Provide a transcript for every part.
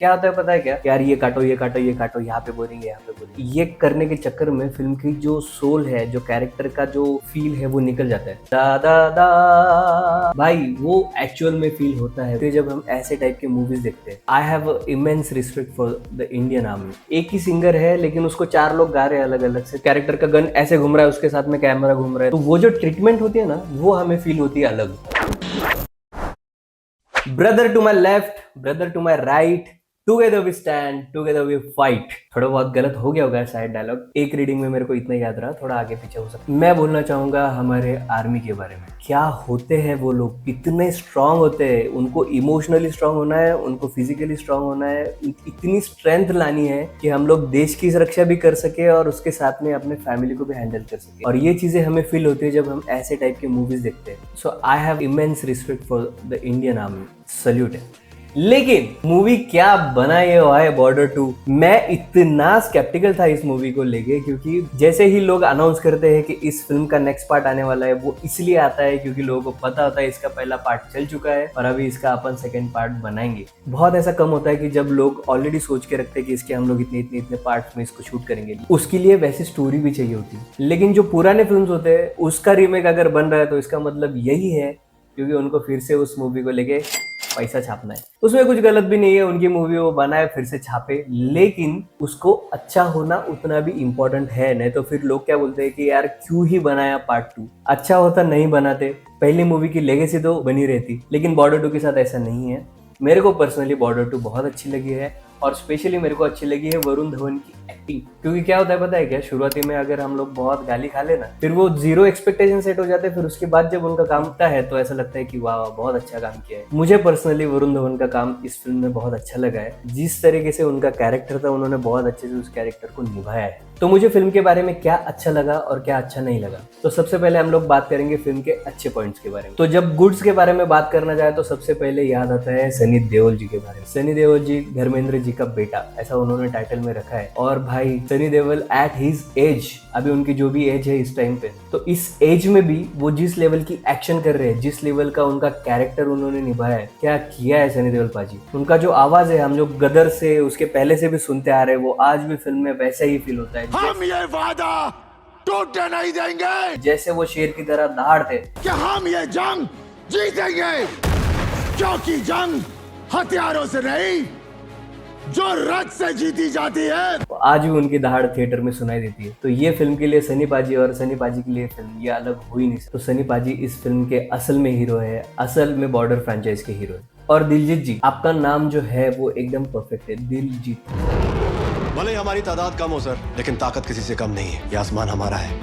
क्या होता है पता है क्या यार, ये काटो ये काटो ये काटो, यहाँ पे बोलेंगे यहाँ पे बोलेंगे, ये करने के चक्कर में फिल्म की जो सोल है, जो कैरेक्टर का जो फील है वो निकल जाता है। दा दा दा भाई, वो एक्चुअल में फील होता है फिर जब हम ऐसे टाइप के मूवीज देखते हैं। आई have immense respect for the Indian army. एक ही सिंगर है लेकिन उसको 4 लोग गा रहे हैं अलग अलग से, कैरेक्टर का गन ऐसे घूम रहा है, उसके साथ में कैमरा घूम रहा है, तो वो जो ट्रीटमेंट होती है ना, वो हमें फील होती है अलग। Brother to my left, brother to my right, together we stand, together we fight. थोड़ा बहुत गलत हो गया होगा शायद डायलॉग, एक रीडिंग में मेरे को इतना याद रहा, थोड़ा आगे पीछे हो सकता। मैं बोलना चाहूंगा हमारे आर्मी के बारे में। क्या होते हैं वो लोग, कितने स्ट्रांग होते हैं। उनको इमोशनली स्ट्रांग होना है, उनको फिजिकली स्ट्रांग होना है, इतनी स्ट्रेंथ लानी है कि हम लोग देश की सुरक्षा भी कर सके और उसके साथ में अपने फैमिली को भी हैंडल कर सके। और ये चीजें हमें फील होती है जब हम ऐसे टाइप के मूवीज देखते हैं। So I have immense respect for the Indian army. Salute है। लेकिन मूवी क्या बनाई है भाई बॉर्डर 2। मैं इतना स्केप्टिकल था इस मूवी को लेके, क्योंकि जैसे ही लोग अनाउंस करते हैं कि इस फिल्म का नेक्स्ट पार्ट आने वाला है, वो इसलिए आता है क्योंकि लोगों को पता होता है इसका पहला पार्ट चल चुका है और अभी इसका अपन सेकंड पार्ट बनाएंगे। बहुत ऐसा कम होता है कि जब लोग ऑलरेडी सोच के रखते हैं कि इसके हम लोग इतने इतने इतने पार्ट में इसको शूट करेंगे, उसके लिए वैसी स्टोरी भी चाहिए होती है। लेकिन जो पुराने फिल्म होते हैं उसका रीमेक अगर बन रहा है तो इसका मतलब यही है क्योंकि उनको फिर से उस मूवी को लेके पैसा छापना है। उसमें कुछ गलत भी नहीं है, उनकी मूवी वो बनाए फिर से छापे, लेकिन उसको अच्छा होना उतना भी इम्पोर्टेंट है। नहीं तो फिर लोग क्या बोलते हैं कि यार क्यों ही बनाया पार्ट 2, अच्छा होता नहीं बनाते, पहली मूवी की लेगेसी तो बनी रहती। लेकिन बॉर्डर 2 के साथ ऐसा नहीं है। मेरे को पर्सनली बॉर्डर 2 बहुत अच्छी लगी है और स्पेशली मेरे को अच्छी लगी है वरुण धवन की एक्टिंग। क्योंकि क्या होता है पता है क्या, शुरुआती में अगर हम लोग बहुत गाली खा लेना, फिर वो जीरो एक्सपेक्टेशन सेट हो जाते हैं, फिर उसके बाद जब उनका काम होता है तो ऐसा लगता है कि वाह बहुत अच्छा काम किया है। मुझे पर्सनली वरुण धवन का काम इस फिल्म में बहुत अच्छा लगा है। जिस तरीके से उनका कैरेक्टर था, उन्होंने बहुत अच्छे से उस कैरेक्टर को निभाया है। तो मुझे फिल्म के बारे में क्या अच्छा लगा और क्या अच्छा नहीं लगा, तो सबसे पहले हम लोग बात करेंगे फिल्म के अच्छे पॉइंट्स के बारे में। तो जब गुड्स के बारे में बात करना जाए तो सबसे पहले याद आता है सनी देओल जी के बारे में। सनी देओल जी धर्मेंद्र जी का बेटा, ऐसा उन्होंने टाइटल में रखा है। और भाई Sunny Deol at his age, अभी उनकी जो भी एज है इस टाइम पे, तो इस एज में भी वो जिस लेवल की एक्शन कर रहे हैं, जिस लेवल का उनका कैरेक्टर उन्होंने निभाया है, क्या किया है सनी देओल पाजी। उनका जो आवाज है हम लोग गदर से उसके पहले से भी सुनते आ रहे हैं, वो आज भी फिल्म में वैसा ही फील होता है। हम ये वादा टूटने नहीं देंगे, जैसे वो शेर की तरह दहाड़ते कि हम ये जंग जीतेंगे, क्योंकि जंग हथियारों से नहीं, जो रथ से जीती जाती है। आज भी उनकी दहाड़ थिएटर में सुनाई देती है। तो ये फिल्म के लिए सनी पाजी और सनी पाजी के लिए फिल्म ये अलग हो ही नहीं सकती। तो सनी पाजी इस फिल्म के असल में हीरो है, असल में बॉर्डर फ्रेंचाइज के हीरो है। और दिलजीत जी, आपका नाम जो है वो एकदम परफेक्ट है, दिलजीत। भले ही हमारी तादाद कम हो सर, लेकिन ताकत किसी से कम नहीं है। ये आसमान हमारा है,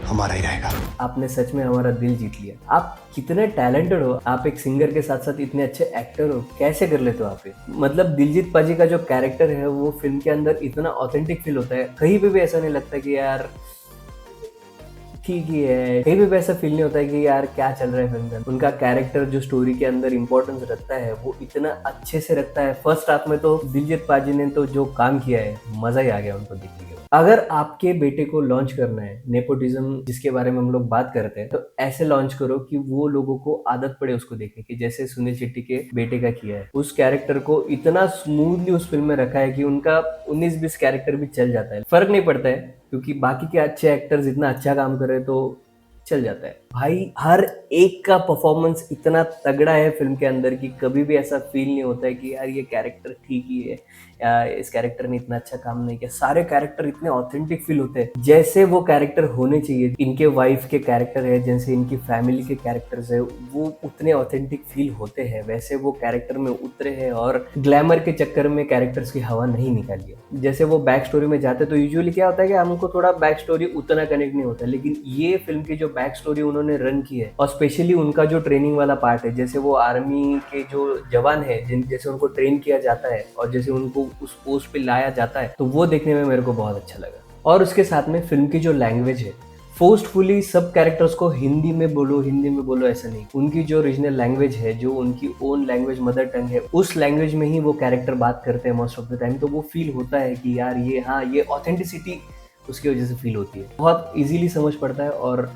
हमारा ही रहेगा। आपने सच में हमारा दिल जीत लिया। आप कितने टैलेंटेड हो, आप एक सिंगर के साथ साथ इतने अच्छे एक्टर हो, कैसे कर लेते हो आप ये। मतलब दिलजीत पाजी का जो कैरेक्टर है वो फिल्म के अंदर इतना ऑथेंटिक फील होता है, कहीं पे भी ऐसा नहीं लगता कि यार ठीक ही है, कहीं भी ऐसा फील नहीं होता है कि यार क्या चल रहा है फिल्म में। उनका कैरेक्टर जो स्टोरी के अंदर इंपॉर्टेंस रखता है वो इतना अच्छे से रखता है। फर्स्ट हाफ में तो दिलजीत पाजी ने तो जो काम किया है, मजा ही आ गया उनको देखने के। अगर आपके बेटे को लॉन्च करना है, नेपोटिज्म जिसके बारे में हम लोग बात करते हैं, तो ऐसे लॉन्च करो कि वो लोगों को आदत पड़े उसको देखने की, जैसे सुनील शेट्टी के बेटे का किया है। उस कैरेक्टर को इतना स्मूथली उस फिल्म में रखा है कि उनका 19-20 कैरेक्टर भी चल जाता है, फर्क नहीं पड़ता है, क्योंकि बाकी के अच्छे एक्टर्स इतना अच्छा काम कर रहे हैं तो चल जाता है। भाई हर एक का परफॉर्मेंस इतना तगड़ा है फिल्म के अंदर कि कभी भी ऐसा फील नहीं होता है कि यार ये कैरेक्टर ठीक ही है या इस कैरेक्टर ने इतना अच्छा काम नहीं किया। सारे कैरेक्टर इतने ऑथेंटिक फील होते हैं जैसे वो कैरेक्टर होने चाहिए। इनके वाइफ के कैरेक्टर है, जैसे इनकी फैमिली के कैरेक्टर्स है, वो उतने ऑथेंटिक फील होते हैं, वैसे वो कैरेक्टर में उतरे हैं और ग्लैमर के चक्कर में कैरेक्टर्स की हवा नहीं निकाली है। जैसे वो बैक स्टोरी में जाते तो यूजुअली क्या होता है कि हमको थोड़ा बैक स्टोरी उतना कनेक्ट नहीं होता, लेकिन ये फिल्म की जो बैक स्टोरी उन्होंने रन की है और स्पेशली उनका जो ट्रेनिंग वाला पार्ट है, जैसे वो आर्मी के जो जवान है जैसे उनको ट्रेन किया जाता है और जैसे उनको उस पोस्ट पे लाया जाता है, तो वो देखने में मेरे को बहुत अच्छा लगा। और उसके साथ में फिल्म की जो लैंग्वेज है, फोर्सफुली सब कैरेक्टर्स को हिंदी में बोलो ऐसा नहीं। उनकी जो रीजनल लैंग्वेज है, जो उनकी ओन लैंग्वेज मदर टंग है, उस लैंग्वेज में ही वो कैरेक्टर बात करते हैं मोस्ट ऑफ द टाइम। तो वो फील होता है कि यार ये हाँ, ये ऑथेंटिसिटी उसकी वजह से फील होती है, बहुत इजीली समझ पड़ता है और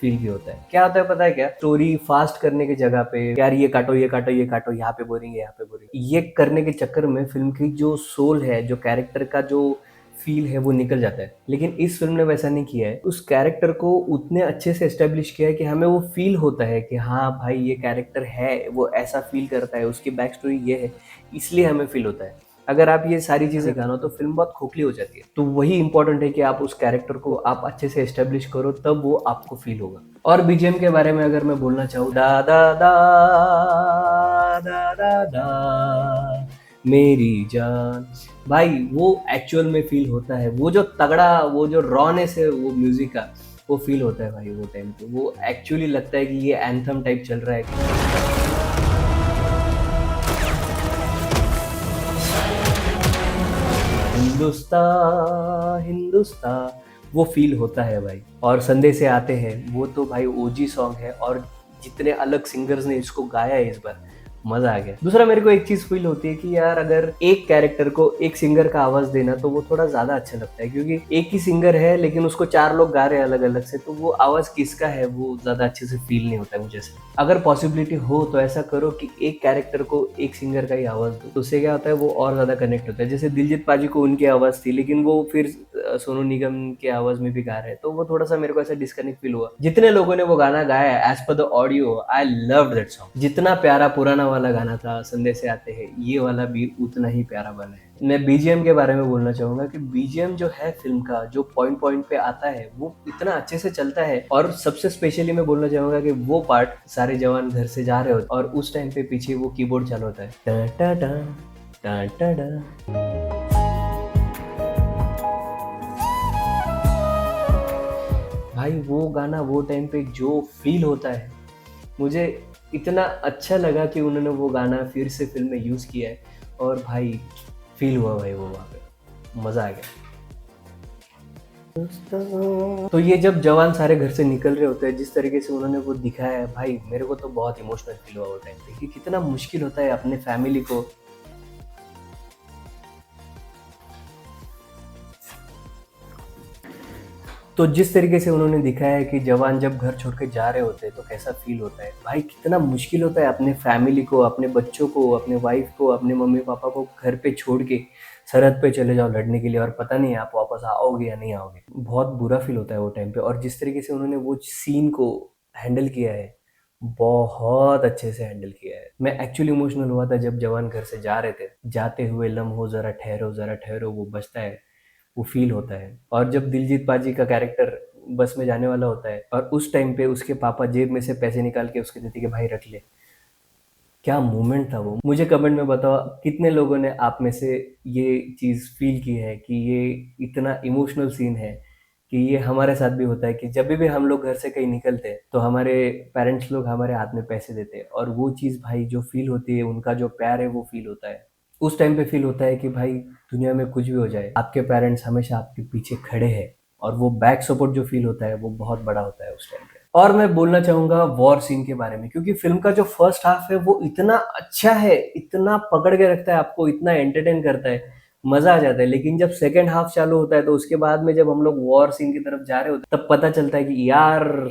फील भी होता है। क्या होता है पता है क्या, स्टोरी फास्ट करने की जगह पे यार ये काटो ये काटो ये काटो, यहाँ पे बोरिंग है यहाँ पे बोरिंग, ये करने के चक्कर में फिल्म की जो सोल है, जो कैरेक्टर का जो फील है वो निकल जाता है। लेकिन इस फिल्म ने वैसा नहीं किया है, उस कैरेक्टर को उतने अच्छे से एस्टेब्लिश किया है कि हमें वो फील होता है कि हाँ भाई ये कैरेक्टर है, वो ऐसा फील करता है, उसकी बैक स्टोरी ये है, इसलिए हमें फील होता है। अगर आप ये सारी चीजें गानो तो फिल्म बहुत खोखली हो जाती है। तो वही इंपॉर्टेंट है कि आप उस कैरेक्टर को आप अच्छे से एस्टेब्लिश करो, तब वो आपको फील होगा। और बीजीएम के बारे में अगर मैं बोलना चाहूँ, दा दा दा दा दा दा मेरी जान, भाई वो एक्चुअल में फील होता है। वो जो तगड़ा, वो जो रॉनेस है वो म्यूजिक का, वो फील होता है भाई वो टाइम पे। वो एक्चुअली लगता है कि ये एंथम टाइप चल रहा है। हिंदुस्तान हिंदुस्तान, वो फील होता है भाई। और संदेश से आते हैं, वो तो भाई ओजी सॉन्ग है, और जितने अलग सिंगर्स ने इसको गाया है इस बार, मजा आ गया। दूसरा मेरे को एक चीज फील होती है कि यार अगर एक कैरेक्टर को एक सिंगर का आवाज देना तो वो थोड़ा ज्यादा अच्छा लगता है, क्योंकि एक ही सिंगर है लेकिन उसको 4 लोग गा रहे हैं अलग अलग से, तो वो आवाज किसका है वो ज्यादा अच्छे से फील नहीं होता है मुझे से। अगर पॉसिबिलिटी हो तो ऐसा करो कि एक कैरेक्टर को एक सिंगर का ही आवाज दो, तो उससे क्या होता है वो और ज्यादा कनेक्ट होता है। जैसे दिलजीत पाजी को उनकी आवाज थी, लेकिन वो फिर सोनू निगम के आवाज में भी गा रहे हैं, तो वो थोड़ा सा मेरे को ऐसा डिस्कनेक्ट फील हुआ। जितने लोगों ने वो गाना गाया है, as per the audio, I love that song. जितना प्यारा पुराना वाला गाना था संदेश से आते हैं, ये वाला भी उतना ही प्यारा बना है। मैं बीजीएम के बारे में बोलना चाहूंगा कि बीजीएम जो है फिल्म का, जो पॉइंट पॉइंट पे आता है वो इतना अच्छे से चलता है। और सबसे स्पेशली मैं बोलना चाहूंगा कि वो पार्ट, सारे जवान घर से जा रहे होते और उस टाइम पे पीछे वो कीबोर्ड चालू होता है, टा टा टा टा टा टा। भाई वो गाना वो टाइम पे जो फील होता है, मुझे इतना अच्छा लगा कि उन्होंने वो गाना फिर से फिल्म में यूज किया है, और भाई फील हुआ भाई वो वहाँ पे, मजा आ गया। तो ये जब जवान सारे घर से निकल रहे होते हैं, जिस तरीके से उन्होंने वो दिखाया है भाई, मेरे को तो बहुत इमोशनल फील हुआ वो टाइम पे कि कितना मुश्किल होता है अपने फैमिली को। तो जिस तरीके से उन्होंने दिखाया है कि जवान जब घर छोड़ के जा रहे होते हैं तो कैसा फील होता है भाई, कितना मुश्किल होता है अपने फैमिली को, अपने बच्चों को, अपने वाइफ को, अपने मम्मी पापा को घर पे छोड़ के सरहद पे चले जाओ लड़ने के लिए, और पता नहीं आप वापस आओगे या नहीं आओगे। बहुत बुरा फील होता है वो टाइम पे। और जिस तरीके से उन्होंने वो सीन को हैंडल किया है, बहुत अच्छे से हैंडल किया है। मैं एक्चुअली इमोशनल हुआ था जब जवान घर से जा रहे थे, जाते हुए लम्हो जरा ठहरो, वो बजता है, वो फील होता है। और जब दिलजीत पाजी का कैरेक्टर बस में जाने वाला होता है और उस टाइम पे उसके पापा जेब में से पैसे निकाल के उसके देते कि भाई रख ले, क्या मोमेंट था वो। मुझे कमेंट में बताओ कितने लोगों ने आप में से ये चीज़ फील की है कि ये इतना इमोशनल सीन है, कि ये हमारे साथ भी होता है कि जब भी हम लोग घर से कहीं निकलते हैं तो हमारे पेरेंट्स लोग हमारे हाथ में पैसे देते हैं, और वो चीज़ भाई जो फील होती है, उनका जो प्यार है वो फील होता है। उस टाइम पे फील होता है कि भाई दुनिया में कुछ भी हो जाए, आपके पेरेंट्स हमेशा आपके पीछे खड़े हैं, और वो बैक सपोर्ट जो फील होता है वो बहुत बड़ा होता है उस टाइम पे। और मैं बोलना चाहूंगा वॉर सीन के बारे में, क्योंकि फिल्म का जो फर्स्ट हाफ है वो इतना अच्छा है, इतना पकड़ के रखता है आपको, इतना एंटरटेन करता है, मजा आ जाता है। लेकिन जब सेकंड हाफ चालू होता है तो उसके बाद में जब हम लोग वॉर सीन की तरफ जा रहे होते हैं, तब पता चलता है कि यार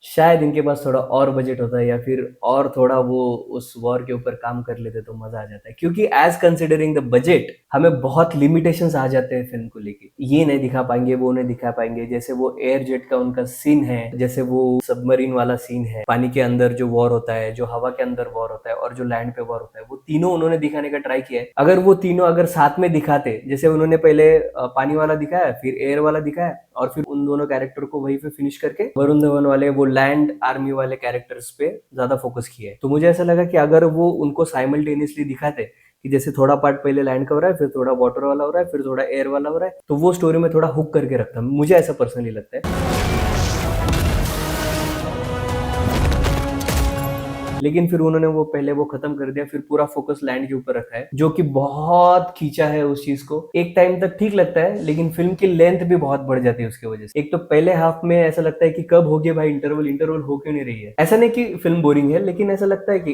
शायद इनके पास थोड़ा और बजट होता है, या फिर और थोड़ा वो उस वॉर के ऊपर काम कर लेते तो मजा आ जाता है। क्योंकि एज कंसिडरिंग द बजट हमें बहुत लिमिटेशंस आ जाते हैं फिल्म को लेके, ये नहीं दिखा पाएंगे, वो नहीं दिखा पाएंगे। जैसे वो एयर जेट का उनका सीन है, जैसे वो सबमरीन वाला सीन है, पानी के अंदर जो वॉर होता है, जो हवा के अंदर वॉर होता है, और जो लैंड पे वॉर होता है, वो तीनों उन्होंने दिखाने का ट्राई किया है। अगर वो तीनों अगर साथ में दिखाते, जैसे उन्होंने पहले पानी वाला दिखाया, फिर एयर वाला दिखाया, और फिर उन दोनों कैरेक्टर को वहीं पे फिनिश करके वरुण धवन वाले वो लैंड आर्मी वाले कैरेक्टर्स पे ज्यादा फोकस किया है, तो मुझे ऐसा लगा कि अगर वो उनको साइमल्टेनियसली दिखाते कि जैसे थोड़ा पार्ट पहले लैंड का हो रहा है, फिर थोड़ा वाटर वाला हो रहा है, फिर थोड़ा एयर वाला हो रहा है, तो वो स्टोरी में थोड़ा हुक करके रखता, मुझे ऐसा पर्सनली लगता है। लेकिन फिर उन्होंने वो पहले वो खत्म कर दिया, फिर पूरा फोकस लैंड के ऊपर रखा है, जो कि बहुत खींचा है उस चीज को। एक टाइम तक ठीक लगता है, लेकिन फिल्म की लेंथ भी बहुत बढ़ जाती है उसकी वजह से। एक तो पहले हाफ में ऐसा लगता है कि कब हो गया भाई इंटरवल, इंटरवल हो क्यों नहीं रही है। ऐसा नहीं कि फिल्म बोरिंग है, लेकिन ऐसा लगता है कि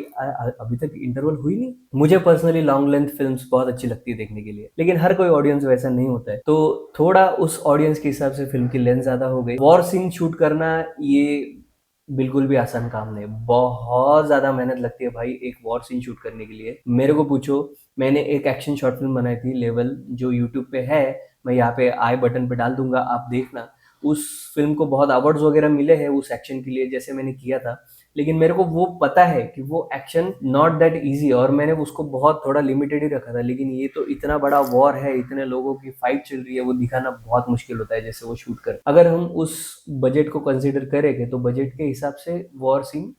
अभी तक इंटरवल हुई नहीं। मुझे पर्सनली लॉन्ग लेंथ फिल्म्स बहुत अच्छी लगती है देखने के लिए, लेकिन हर कोई ऑडियंस वैसा नहीं होता है, तो थोड़ा उस ऑडियंस के हिसाब से फिल्म की लेंथ ज्यादा हो गई। वॉर सीन शूट करना ये बिल्कुल भी आसान काम नहीं, बहुत ज्यादा मेहनत लगती है भाई एक वॉर सीन शूट करने के लिए। मेरे को पूछो, मैंने एक एक्शन शॉर्ट फिल्म बनाई थी लेवल, जो यूट्यूब पे है, मैं यहाँ पे आई बटन पे डाल दूंगा, आप देखना। उस फिल्म को बहुत अवार्ड्स वगैरह मिले हैं उस एक्शन के लिए जैसे मैंने किया था, लेकिन मेरे को वो पता है कि वो एक्शन नॉट दैट इजी, और मैंने उसको बहुत थोड़ा लिमिटेड ही रखा था। लेकिन ये तो इतना बड़ा वॉर है, इतने लोगों की फाइट चल रही है, वो दिखाना बहुत मुश्किल होता है जैसे वो शूट कर। अगर हम उस बजट को कंसीडर करेंगे तो बजट के हिसाब से war scene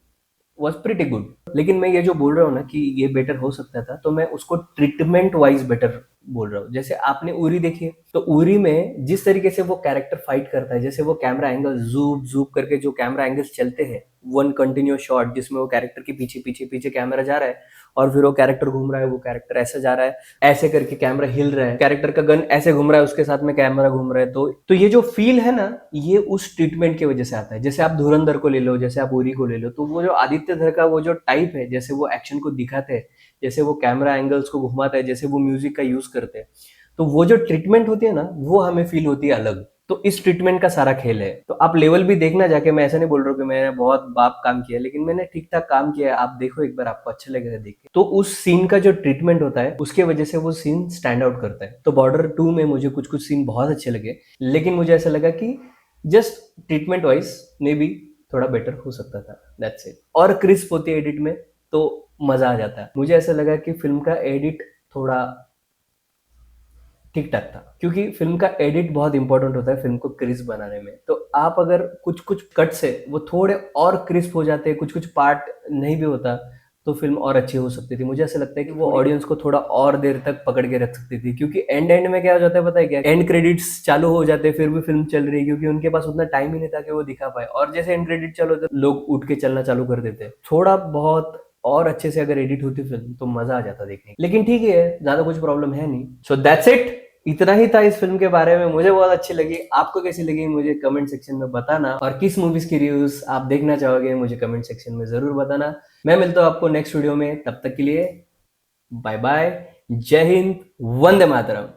was pretty good. लेकिन मैं ये जो बोल रहा हूँ ना कि ये बेटर हो सकता था, तो मैं उसको ट्रीटमेंट वाइज बेटर बोल रहा हूँ। जैसे आपने उरी देखी है, तो उरी में जिस तरीके से वो कैरेक्टर फाइट करता है, जैसे वो कैमरा एंगल जूप जूप करके जो कैमरा एंगल्स चलते हैं, वन कंटिन्यूस शॉट जिसमें वो कैरेक्टर के पीछे पीछे पीछे कैमरा जा रहा है, और फिर वो कैरेक्टर घूम रहा है, वो कैरेक्टर ऐसे जा रहा है, ऐसे करके कैमरा हिल रहा है, कैरेक्टर का गन ऐसे घूम रहा है, उसके साथ में कैमरा घूम रहा है, तो ये जो फील है ना, ये उस ट्रीटमेंट की वजह से आता है। जैसे आप धुरंधर को ले लो, जैसे आप उरी को ले लो, तो वो जो आदित्य धर का वो जो टाइप है, जैसे वो एक्शन को दिखाते हैं, जैसे वो कैमरा एंगल्स को घुमाता है, जैसे वो म्यूजिक का यूज करते हैं, तो वो जो ट्रीटमेंट होती है ना, वो हमें फील होती है अलग। तो इस ट्रीटमेंट का सारा खेल है। तो आप लेवल भी देखना जाके, मैं ऐसा नहीं बोल रहा हूँ कि मैंने बहुत बाप काम किया, लेकिन मैंने ठीक ठाक काम किया है। आप देखो एक बार, आपको अच्छा लगेगा देख के। तो उस सीन का जो ट्रीटमेंट होता है, उसके वजह से वो सीन स्टैंड आउट करता है। तो बॉर्डर 2 में मुझे कुछ कुछ सीन बहुत अच्छे लगे, लेकिन मुझे ऐसा लगा कि just treatment wise may be थोड़ा बेटर हो सकता था, दैट्स इट। और क्रिस्प होती है एडिट में तो मजा आ जाता है। मुझे ऐसा लगा कि फिल्म का एडिट थोड़ा ठीक ठाक था, क्योंकि फिल्म का एडिट बहुत इंपॉर्टेंट होता है फिल्म को क्रिस्प बनाने में। तो आप अगर कुछ कुछ कट्स है वो थोड़े और क्रिस्प हो जाते, कुछ कुछ पार्ट नहीं भी होता, तो फिल्म और अच्छी हो सकती थी। मुझे ऐसा लगता है कि वो ऑडियंस को थोड़ा और देर तक पकड़ के रख सकती थी, क्योंकि एंड में क्या हो जाता है पता है क्या, एंड क्रेडिट्स चालू हो जाते फिर भी फिल्म चल रही है, क्योंकि उनके पास उतना टाइम ही नहीं था कि वो दिखा पाए। और जैसे एंड क्रेडिट चालू होते लोग उठ के चलना चालू कर देते। थोड़ा बहुत और अच्छे से अगर एडिट होती फिल्म तो मजा आ जाता देखने। लेकिन ठीक है, ज्यादा कुछ प्रॉब्लम है नहीं। सो दैट्स इट, इतना ही था इस फिल्म के बारे में। मुझे बहुत अच्छी लगी, आपको कैसी लगी मुझे कमेंट सेक्शन में बताना, और किस मूवीज की रिव्यूज आप देखना चाहोगे मुझे कमेंट सेक्शन में जरूर बताना। मैं मिलता हूँ आपको नेक्स्ट वीडियो में, तब तक के लिए बाय बाय, जय हिंद, वंदे मातरम।